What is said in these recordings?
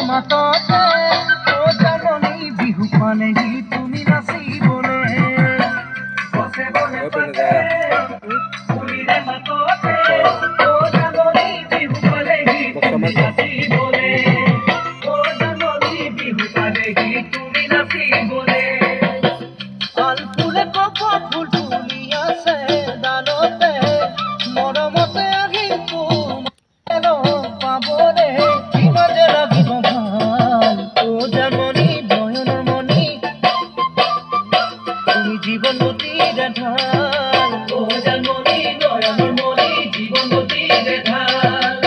মাততে ও জাননী বিহু পালেহি তুমি নাচিবলে বসে বলে পাতে কুলিরে মাততে ও জাননী বিহু পালেহি তুমি নাচিবলে ও জাননী বিহু পালেহি তুমি নাচিবলে আল ফুলে কপা ফুল ফুলি আছে দানতে মরমতে আহি তোমার পাবলে কিমাজে লাগিব জীবন গতিরে ঢাল ও জানমনি নয়নের মনি জীবন গতিরে ঢাল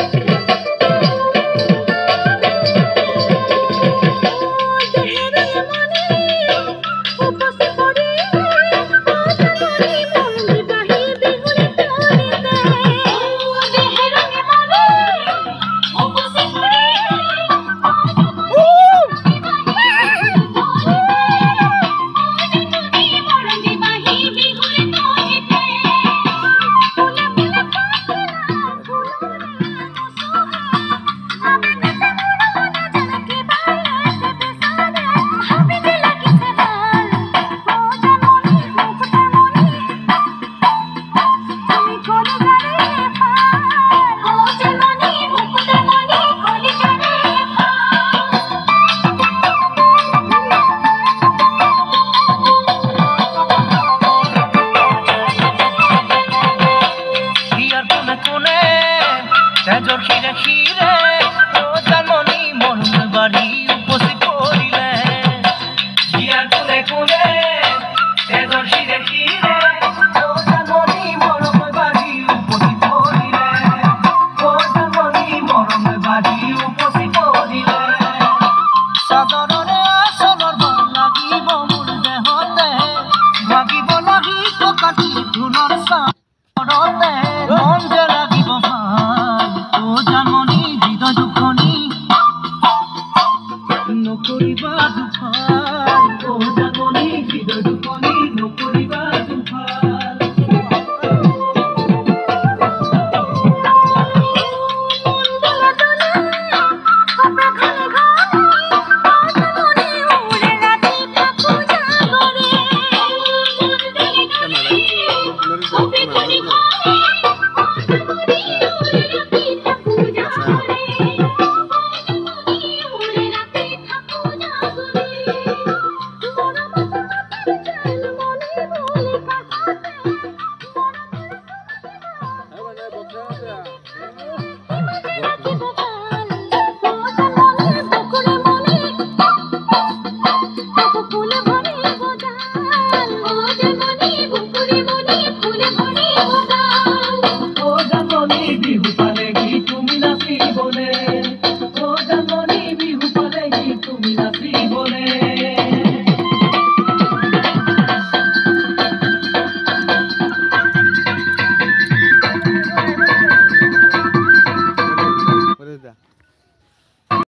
তেজর খিরে খিরে ও জানমনি মরণ বাড়ি উপস্থিত করিলে হিয়ার কোলে কোলে তেজর খিরে খিরে ও জানমনি মরণ বাড়ি উপস্থিত করিলে ও জানমনি মরণ বাড়ি উপস্থিত করিলে সাদরে আসলর ভাল লাগিব মোৰ দেহতে ভাগিব লাগিব কাটি ধুনৰ সাৰতে মন যে লাগিব ও জানমনি হৃদয় দুখনি নকৰিবা দুখাই ও জানমনি হৃদয় দুখনি